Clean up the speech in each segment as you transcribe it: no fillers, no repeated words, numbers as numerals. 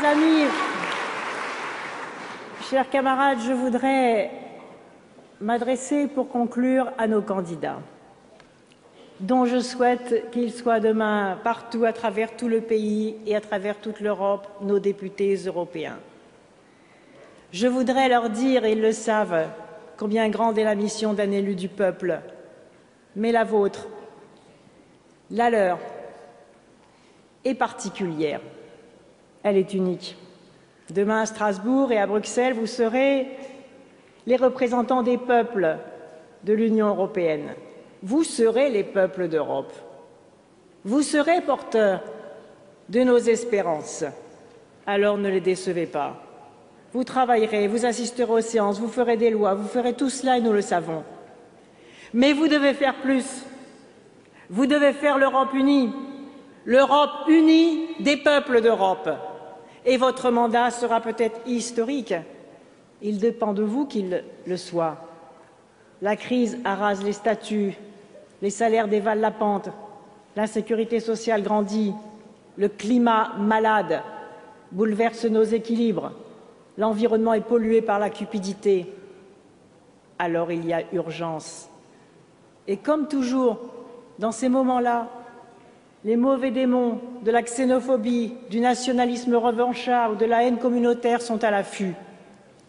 Chers amis, chers camarades, je voudrais m'adresser pour conclure à nos candidats, dont je souhaite qu'ils soient demain partout à travers tout le pays et à travers toute l'Europe, nos députés européens. Je voudrais leur dire, et ils le savent, combien grande est la mission d'un élu du peuple, mais la vôtre, la leur, est particulière. Elle est unique. Demain à Strasbourg et à Bruxelles, vous serez les représentants des peuples de l'Union européenne. Vous serez les peuples d'Europe. Vous serez porteurs de nos espérances. Alors ne les décevez pas. Vous travaillerez, vous assisterez aux séances, vous ferez des lois, vous ferez tout cela et nous le savons. Mais vous devez faire plus. Vous devez faire l'Europe unie des peuples d'Europe. Et votre mandat sera peut-être historique. Il dépend de vous qu'il le soit. La crise arrase les statuts, les salaires dévalent la pente, l'insécurité sociale grandit, le climat malade bouleverse nos équilibres, l'environnement est pollué par la cupidité. Alors il y a urgence. Et comme toujours, dans ces moments-là, les mauvais démons de la xénophobie, du nationalisme revanchard ou de la haine communautaire sont à l'affût.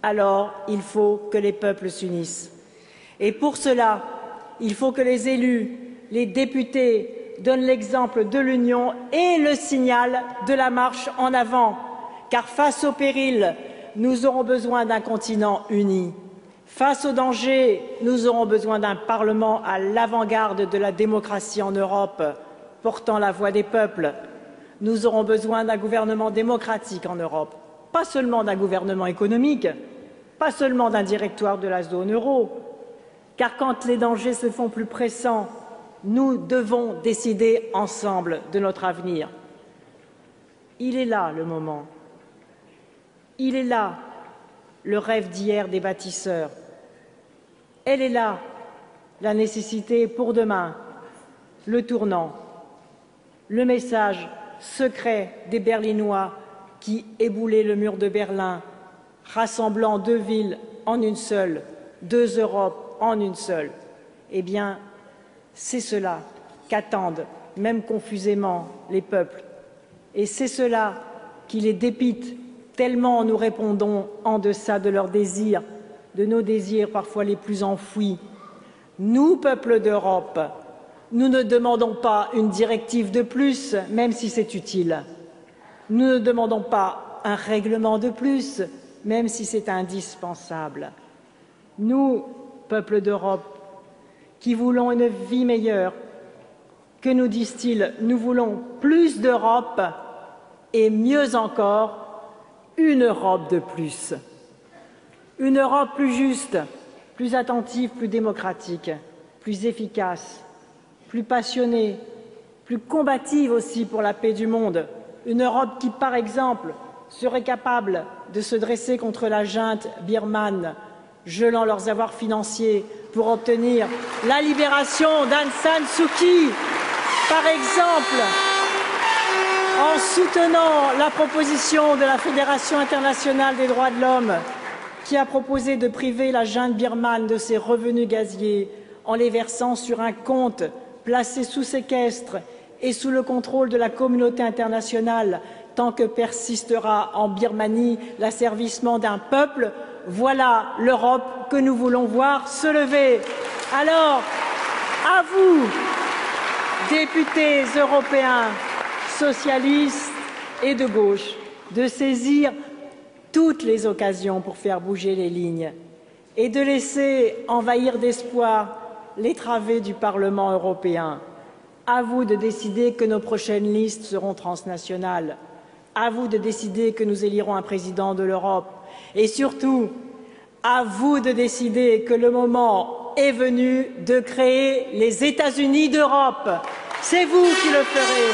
Alors, il faut que les peuples s'unissent. Et pour cela, il faut que les élus, les députés donnent l'exemple de l'union et le signal de la marche en avant. Car face au péril, nous aurons besoin d'un continent uni. Face aux dangers, nous aurons besoin d'un Parlement à l'avant-garde de la démocratie en Europe, portant la voix des peuples. Nous aurons besoin d'un gouvernement démocratique en Europe, pas seulement d'un gouvernement économique, pas seulement d'un directoire de la zone euro, car quand les dangers se font plus pressants, nous devons décider ensemble de notre avenir. Il est là le moment. Il est là le rêve d'hier des bâtisseurs. Elle est là la nécessité pour demain, le tournant. Le message secret des Berlinois qui éboulaient le mur de Berlin, rassemblant deux villes en une seule, deux Europes en une seule. Eh bien, c'est cela qu'attendent, même confusément, les peuples. Et c'est cela qui les dépite, tellement nous répondons en deçà de leurs désirs, de nos désirs parfois les plus enfouis. Nous, peuples d'Europe, nous ne demandons pas une directive de plus, même si c'est utile. Nous ne demandons pas un règlement de plus, même si c'est indispensable. Nous, peuple d'Europe, qui voulons une vie meilleure, que nous disent-ils? Nous voulons plus d'Europe et mieux encore, une Europe de plus. Une Europe plus juste, plus attentive, plus démocratique, plus efficace, plus passionnée, plus combative aussi pour la paix du monde. Une Europe qui, par exemple, serait capable de se dresser contre la junte birmane, gelant leurs avoirs financiers pour obtenir la libération d'Aung San Suu Kyi, par exemple, en soutenant la proposition de la Fédération internationale des droits de l'homme qui a proposé de priver la junte birmane de ses revenus gaziers en les versant sur un compte placé sous séquestre et sous le contrôle de la communauté internationale tant que persistera en Birmanie l'asservissement d'un peuple. Voilà l'Europe que nous voulons voir se lever. Alors, à vous, députés européens, socialistes et de gauche, de saisir toutes les occasions pour faire bouger les lignes et de laisser envahir d'espoir les travées du Parlement européen. À vous de décider que nos prochaines listes seront transnationales. À vous de décider que nous élirons un président de l'Europe. Et surtout, à vous de décider que le moment est venu de créer les États-Unis d'Europe. C'est vous qui le ferez.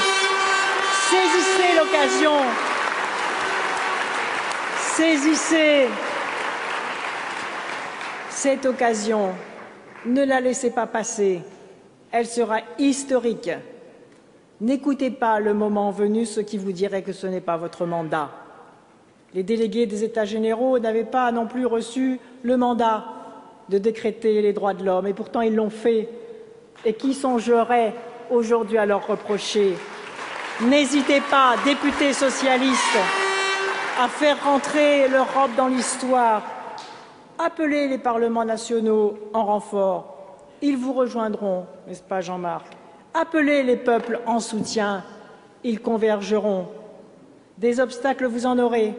Saisissez l'occasion. Saisissez cette occasion. Ne la laissez pas passer. Elle sera historique. N'écoutez pas le moment venu ceux qui vous diraient que ce n'est pas votre mandat. Les délégués des États généraux n'avaient pas non plus reçu le mandat de décréter les droits de l'homme, et pourtant ils l'ont fait. Et qui songerait aujourd'hui à leur reprocher? N'hésitez pas, députés socialistes, à faire rentrer l'Europe dans l'histoire. Appelez les parlements nationaux en renfort. Ils vous rejoindront, n'est-ce pas Jean-Marc? Appelez les peuples en soutien. Ils convergeront. Des obstacles, vous en aurez.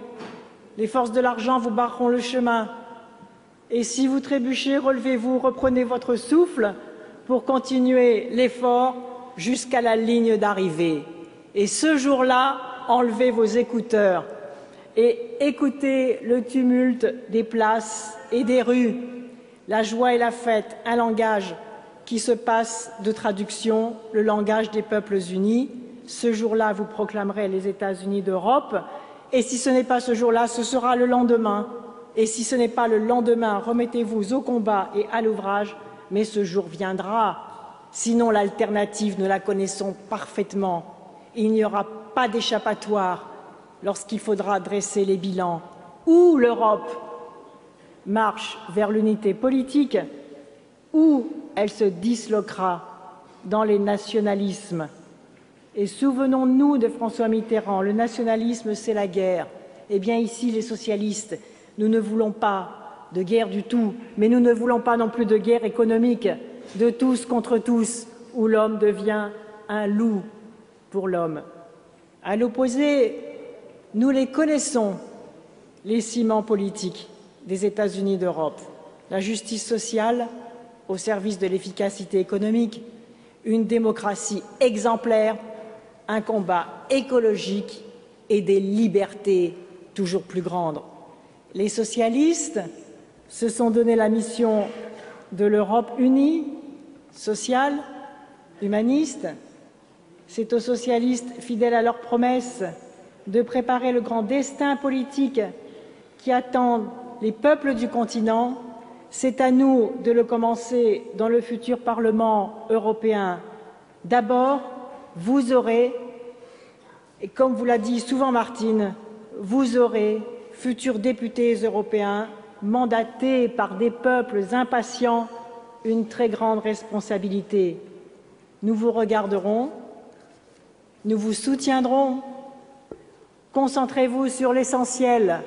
Les forces de l'argent vous barreront le chemin. Et si vous trébuchez, relevez-vous, reprenez votre souffle pour continuer l'effort jusqu'à la ligne d'arrivée. Et ce jour-là, enlevez vos écouteurs et écoutez le tumulte des places et des rues, la joie et la fête, un langage qui se passe de traduction, le langage des peuples unis. Ce jour-là, vous proclamerez les États-Unis d'Europe. Et si ce n'est pas ce jour-là, ce sera le lendemain. Et si ce n'est pas le lendemain, remettez-vous au combat et à l'ouvrage, mais ce jour viendra. Sinon, l'alternative, nous la connaissons parfaitement. Il n'y aura pas d'échappatoire lorsqu'il faudra dresser les bilans. Ou l'Europe marche vers l'unité politique, ou elle se disloquera dans les nationalismes. Et souvenons-nous de François Mitterrand, le nationalisme, c'est la guerre. Eh bien ici, les socialistes, nous ne voulons pas de guerre du tout, mais nous ne voulons pas non plus de guerre économique, de tous contre tous, où l'homme devient un loup pour l'homme. À l'opposé, nous les connaissons, les ciments politiques des États-Unis d'Europe, la justice sociale au service de l'efficacité économique, une démocratie exemplaire, un combat écologique et des libertés toujours plus grandes. Les socialistes se sont donné la mission de l'Europe unie, sociale, humaniste. C'est aux socialistes, fidèles à leurs promesses, de préparer le grand destin politique qui attend les peuples du continent. C'est à nous de le commencer dans le futur Parlement européen. D'abord, vous aurez, et comme vous l'a dit souvent Martine, vous aurez, futurs députés européens, mandatés par des peuples impatients, une très grande responsabilité. Nous vous regarderons, nous vous soutiendrons. Concentrez-vous sur l'essentiel,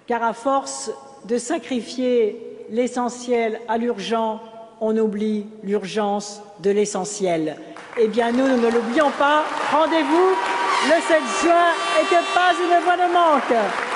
car à force de sacrifier l'essentiel à l'urgent, on oublie l'urgence de l'essentiel. Eh bien, nous ne l'oublions pas. Rendez-vous le 7 juin et que pas une voix ne manque.